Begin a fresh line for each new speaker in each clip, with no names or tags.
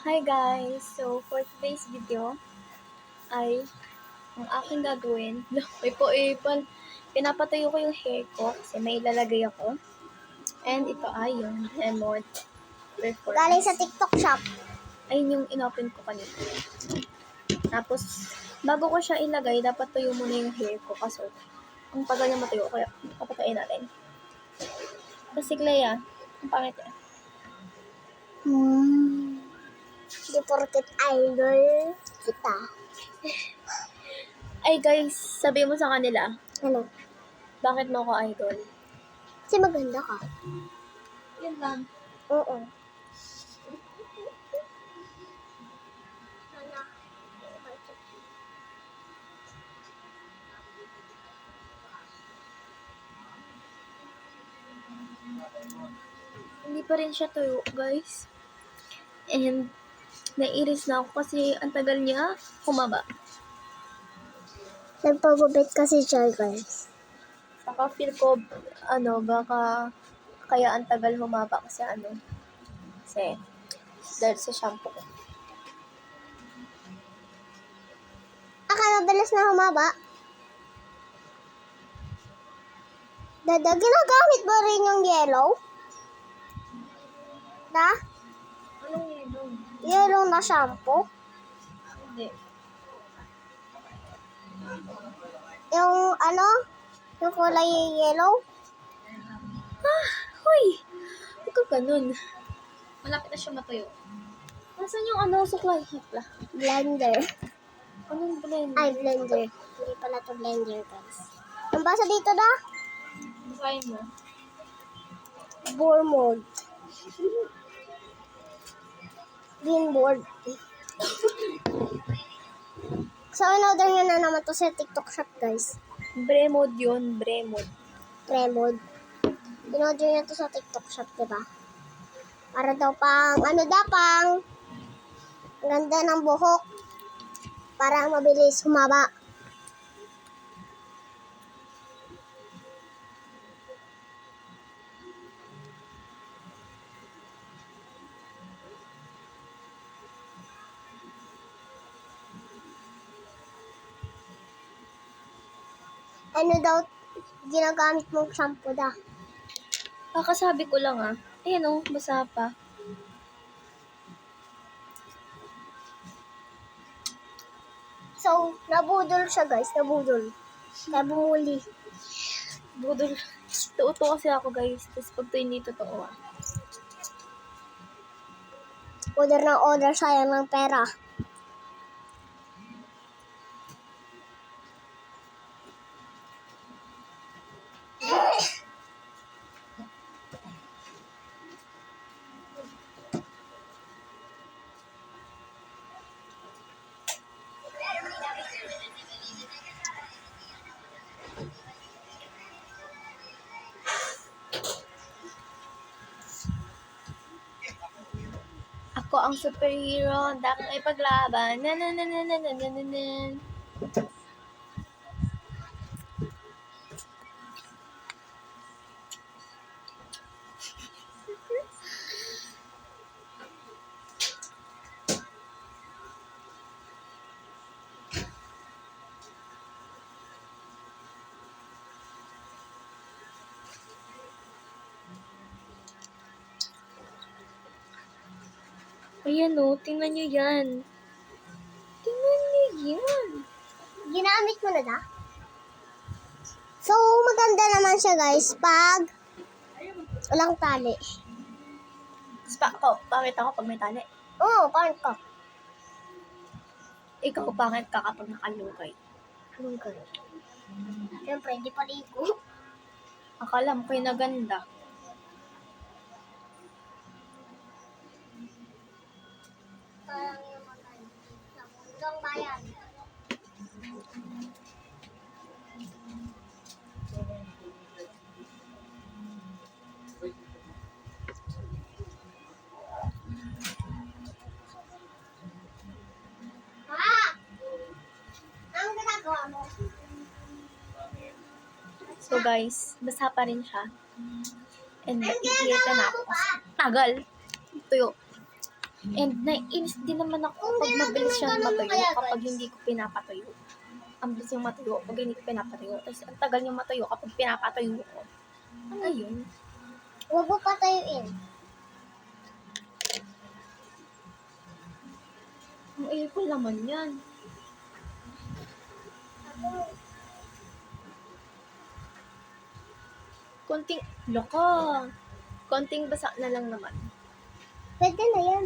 Hi guys! So, for today's video ay ang aking gagawin, may po pinapatayo ko yung hair ko kasi may ilalagay ako. And ito ay yung lemon performance.
Galing sa TikTok shop.
Ayun yung inopen ko kanina. Tapos, bago ko siya ilagay, dapat tuyo muna yung hair ko kasi ang tagal niya matuyo. Kaya, papatayin natin. Kasi Clea, ang pangit yan.
Di porket idol kita.
Ay guys, sabi mo sa kanila,
Ano?
bakit mo ako idol?
Kasi maganda ka.
Yun lang.
Oo.
Hindi pa rin siya tuyo, guys. And, naiiris na ako kasi ang tagal niya humaba.
Nagpagubit kasi siya, guys.
Saka feel ko, baka kaya ang tagal humaba kasi kasi dahil sa shampoo ko.
Madalas na humaba. Dada, ginagamit mo rin yung yellow? Na?
Anong yun?
Yellow na shampoo?
Hindi.
Yung yung kulay yellow?
Hoy! Huwag ka ganun. Malapit na siya matuyo. Nasaan yung suklay? Hipla.
Blender.
Anong blend?
Ay, blender. Hindi pala to blender, guys. Ang basa dito na?
Basahin mo.
Bore mode. Green board. So, in-order nyo na naman to sa TikTok shop, guys.
Bremod yun. Bremod.
Tremod. In-order nyo to sa TikTok shop, diba? Para daw pang ganda ng buhok. Para mabilis humaba. Ano daw ginagamit mong shampoo da?
Kakasabi ko lang Ayan basa pa.
So, nabudol siya, guys. Nabudol. Kaya bumuli.
Budol. Tuto kasi ako guys. Tapos pag ito hindi totoo
Order ng order, sayang ng pera.
Ako ang superhero, dapat ay paglaban. Ayan tingnan nyo yan. Tingnan nyo yan.
Ginamit mo na da? So, maganda naman siya, guys, pag walang tali.
Pangit ako pag may tali.
Oo, parang ka.
Ikaw pangit ka kapag nakalugay.
Anong gano'n? Siyempre, hindi pa ligo.
Akala mo kayo na ganda.
Parang yung maganda. Sa mundong bayan. Ang ginagawa mo?
So guys, basa pa rin siya. And iiyak na ako. Tagal. Tuyo. And naiinis din naman ako
Kung
pag
di natin
mabilis
may
siyang
ganun
matuyo
kaya,
kapag
guys.
hindi ko pinapatuyo. Ang bilis yung matuyo pag hindi ko pinapatuyo. Tapos ang tagal yung matuyo kapag pinapatuyo ko. Ano yun?
Huwag mo patayuin.
Ang April naman yan. Konting, loko. Konting basa na lang naman.
Pwede na yan.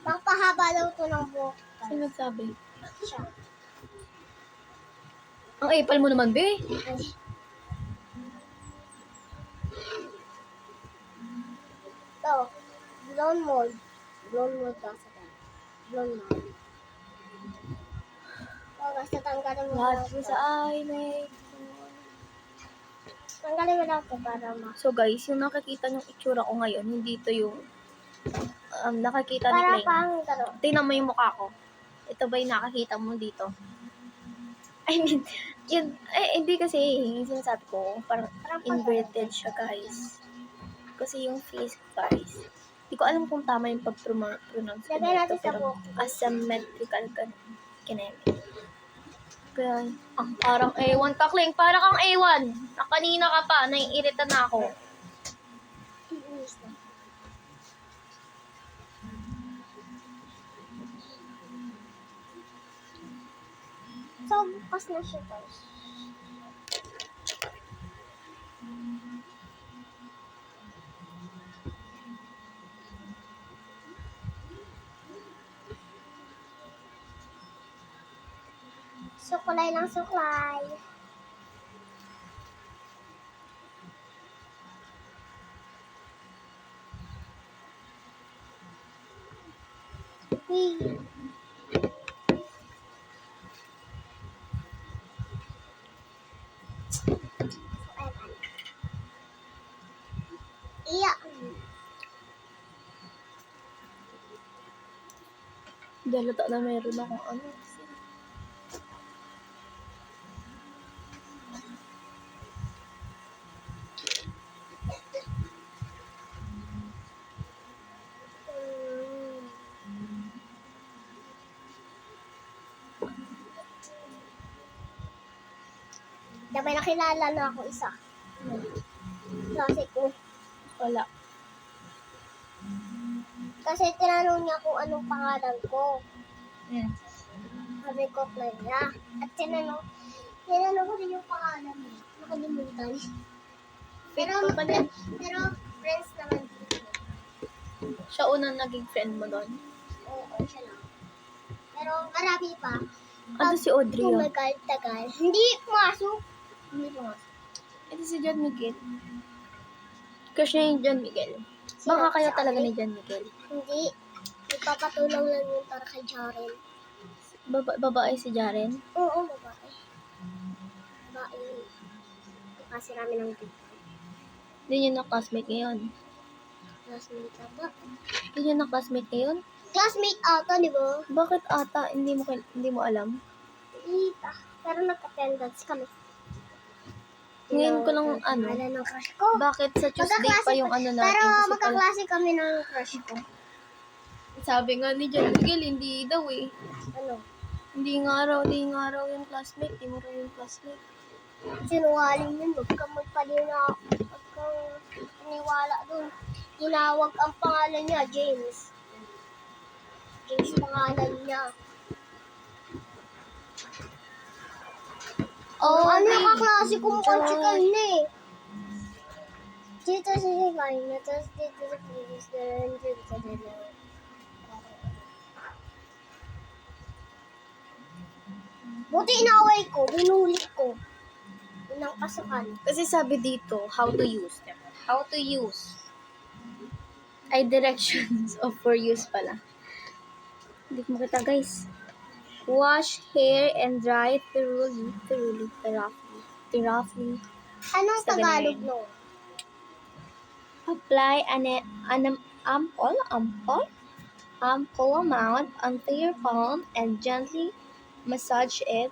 Pangpahaba daw to ng buhok.
Sino nagsabi?
Siya.
Ang April mo naman, be.
Ay. Ito. Blonde mold. Blonde mold daw sa tayo. Blonde mold. Basta tanggalin mo
What
lang
was
ito.
I made?
Tanggalin mo lang ito para
So guys, yung nakikita niyong itsura ko ngayon, hindi to yung nakakita ni
para
Klein.
pang gano'n.
Tingnan mo yung mukha ko. Ito ba yung nakakita mo dito? I mean, yun, hindi kasi, yung sinasabi ko, parang inverted siya, guys. Kasi yung face ko, guys, hindi ko alam kung tama yung pag-pronounce ko
Lagay natin
nito,
sa
pero
buhok.
asymmetrical kineme. Kaya, parang A1 ka, Kling. Parang kang A1. Kanina ka pa, naiirita na ako.
Iinis na. So, bukas na siya, guys. Suklay lang suklay. Wee. Iya.
Dalata na meron akong ano.
May nakilala na ako isa. Kasi ko.
Wala.
Kasi tinanong niya kung anong pangalan ko.
Hmm.
Sabi ko, Clara. At tinanong ko din yung pangalan niya. Nakalimutan. Pero friends naman dito.
Siya unang naging friend mo doon.
Oo, siya lang. Pero marami pa.
Ano si Audrey? Oh?
Tagal. Hindi pumasok.
Hindi pa nga. Ito si John Miguel. Crush niya yung John Miguel. Baka
Sino?
kayo
Si
talaga
Audrey?
ni John Miguel.
Hindi. Ipapatulong lang yun para kay Jaren.
Babae si Jaren.
Oo, babae. Babae yun. Kasi namin ng dito.
Hindi niya na classmate ngayon.
Classmate ata.
Hindi niya na classmate ngayon.
Classmate ata, di ba?
Bakit ata hindi mo alam?
Hindi pa. Pero nag-attendance kami.
Ngayon ko lang ano.
Wala ng crush ko.
Bakit sa Tuesday pa yung ano natin?
Pero
Kasi
magkaklase kami ng crush ko.
sabi nga ni John Miguel, hindi daw eh.
Ano?
Hindi nga raw yung classmate. Hindi mo raw yung classmate.
Sinungaling yun. Huwag kang magpaniwala. Huwag kang paniwala dun. Tinawag ang pangalan niya, James. James pangalan niya.
Oh,
Ano yung kaklase kong konsigal na eh. Dito sa higay na, tapos dito sa previous na rin, dito sa dito. Buti inaway ko, binulit ko. Unang pasukan.
kasi sabi dito, how to use. How to use. Ay, directions of for use pala. Hindi ko makita, guys. Wash hair and dry thoroughly.
Anong
Basta
Tagalog
ganun.
no?
Apply an ample amount onto your palm and gently massage it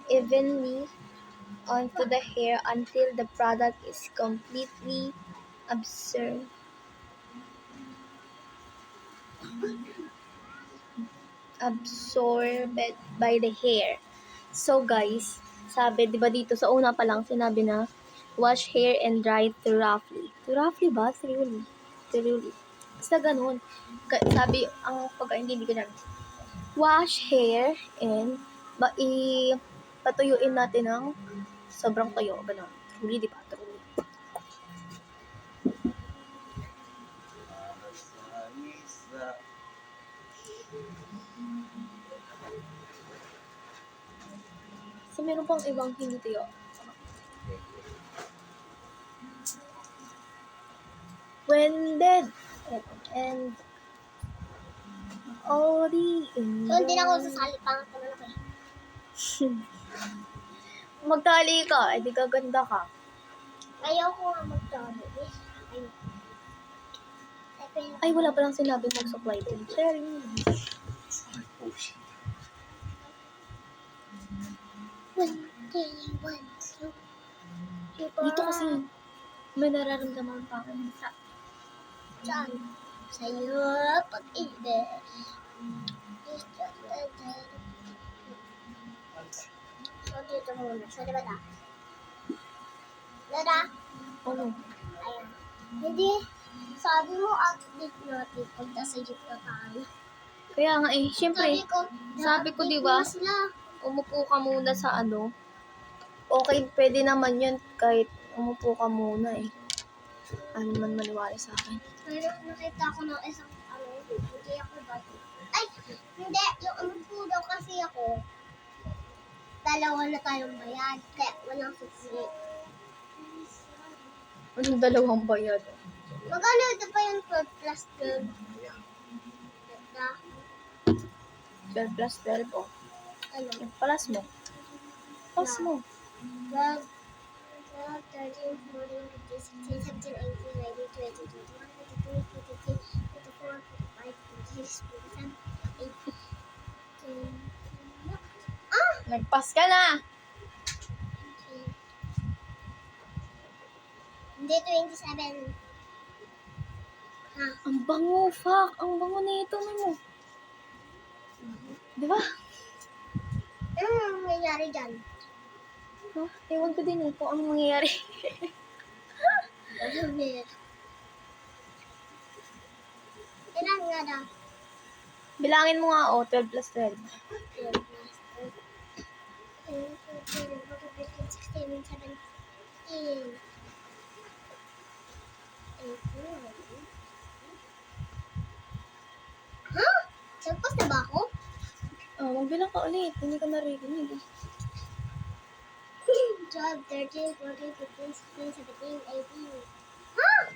evenly onto the hair until the product is completely absorbed. Absorbed by the hair. So guys, sabi, di ba dito sa una pa lang sinabi na wash hair and dry thoroughly. Thoroughly ba? Thoroughly. Thoroughly. Basta ganun. Sabi, ang pagkaintindi ko na, wash hair and patuyuin natin ng sobrang tuyo. Ganun. Truly, di ba? Truly. So, meron pang ibang hindi tuyo. When dead and all the
So, hindi na ako sasali. Pangat naman ako eh.
Magtali ka, edi gaganda ka.
Ayaw ko nga magtalo eh. Ayaw.
Ay, wala palang sinabi mag-supply din. Sharing.
One day, one, two.
Dito kasi may nararamdaman pa ako sa
Diyan. Sa'yo, pag-ibig. So, dito muna. So, diba da? Dada?
ano.
Ayan. Hindi. Sabi mo, update natin pag nasa jeep na tayo.
Kaya nga eh, syempre, sabi ko,
na-update
diba?
na sila.
Umupo ka muna sa ano. Okay, pwede naman yun kahit umupo ka muna eh. Ano man maniwala sa akin.
Pero nakita ko ng isang hindi ako dati. Ay, hindi. Yung umupo daw kasi ako, dalawa na tayong bayad. Kaya walang susi.
Anong dalawang bayad?
Magkano ito pa yung 12 plus 12? Ganda.
12 plus 12 oh.
Ano?
Plus mo. Plus mo.
12, 13, 14, 15, 16, 17, 18, 19, 20, 21, 22, 23, 24, 25, 26, 27, 28, 10.
Nagpas ka na!
Hindi, 27. Ha?
Ang bango, fuck! Ang bango nito, mo. Di ba?
Ano nangyayari dyan?
Huh? Ewan ko din eh kung anong mangyayari.
Ano nangyayari? Ilan nga na?
Bilangin mo nga, 12 plus 12.
12 plus 12. 14, 15, 16, 17. 18. Ha? Sagpas na ba ako?
Magbilang ka ulit. Hindi ka naririnig eh.
12, 13, 14, 15, 16, 17, 18. Ha?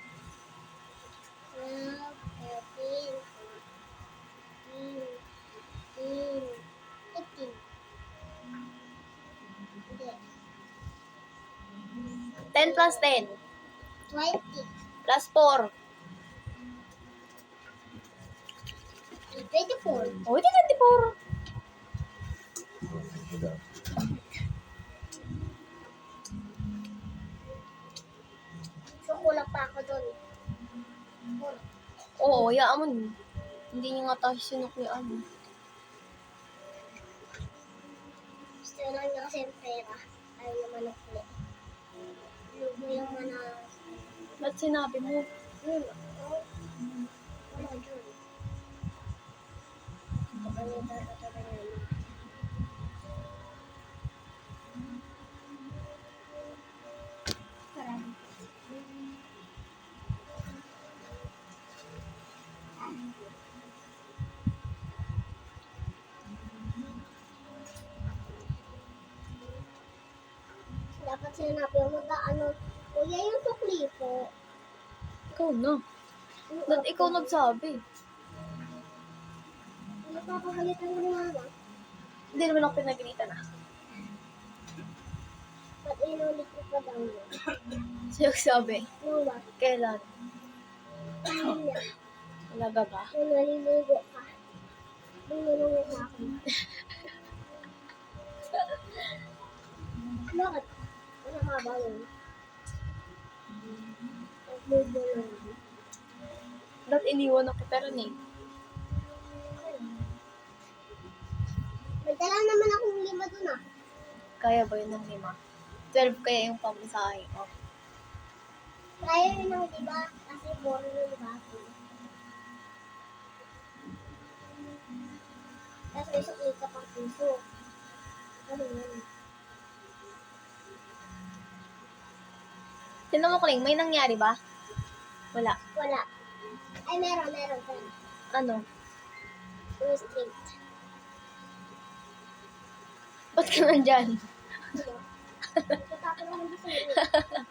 12, 13, 14, 15, 18. Hindi.
10 plus 10.
20.
Plus 4.
24.
Oh, hindi 24.
So, kulang pa ako doon.
Oo, hayaan mo. Hindi niya nga tayo sinuklian.
Gusto lang niya kasi yung pera. Ayaw naman ako ulit. Lubo yung mga
Ba't sinabi mo?
wala dyan. Kapalita sa tabi namin. Parang. Dapat sinabi mo ba kuya yung sukli po.
Ikaw na. Ba't ikaw nagsabi?
Napapagalitan mo ni mama.
Hindi naman ako pinaginitan na.
Ba't inulit ko pa daw yun?
Sa'yo sabi.
Mama,
Kailan?
hindi na.
Talaga ba?
Kung naliligo ka, bumulong mo sa akin. Bakit? Ano ka ba yun? Nagbubulong.
Ba't iniwan ako pero eh. kaya ba yun ng 5? 12 kaya yung pamasahe ko.
Kaya yun ang diba? Kasi boring yung bago. Tapos may sukli ka pang puso. Ano yun?
Tinan mo, Kling, may nangyari ba? Wala.
Wala. Ay, meron.
Ano?
Yung straight.
Ba't ka nandyan?
Tatapos naman gusto mo.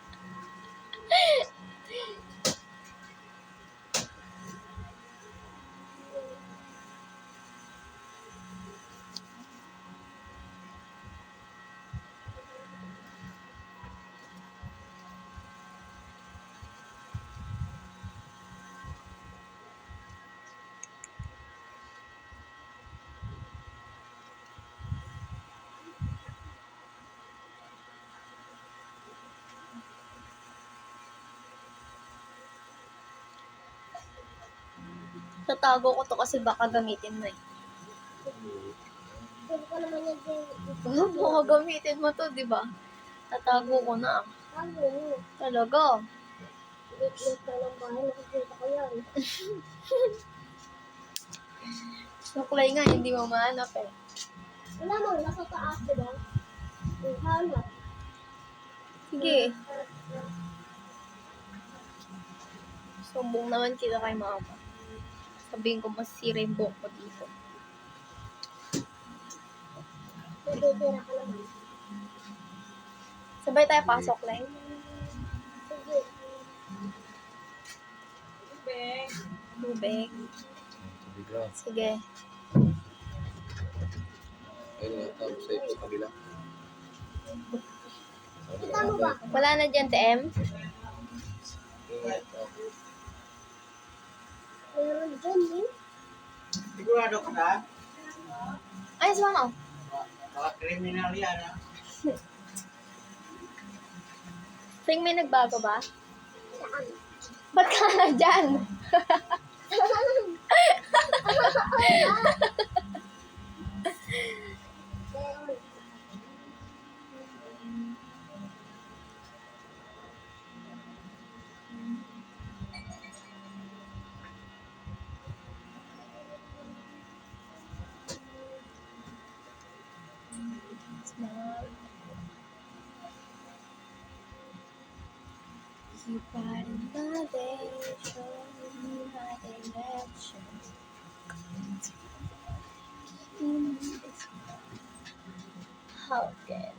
Tatago ko to kasi baka gamitin mo eh.
Pwede ko naman yan din.
Baka gamitin mo to, di ba? Tatago ko na.
Ano?
Talaga.
Lit-lit na ng bahay. Nakikita ko yan.
Suklay nga, hindi mo mahanap eh.
Wala mo, nasa taas, diba? Hanap.
Sige. Sumbong naman kita kay mama. Sabihin ko masisira yung buhok ko dito.
Natitira ka naman.
Sabay tayo pasok, Lay.
Sige.
Tubig.
Tubig lang.
Sige.
Ayun nga, tapos safe sa kabila.
Kita mo ba?
Wala na dyan, TM?
Meron dyan, eh.
Sigurado ka na?
Ay, si mama.
Baka kriminal yan, ha?
Sing, may nagbago ba?
Saan?
Ba't ka na dyan?
Meron.
Small. You brighten my day, show me my direction. How can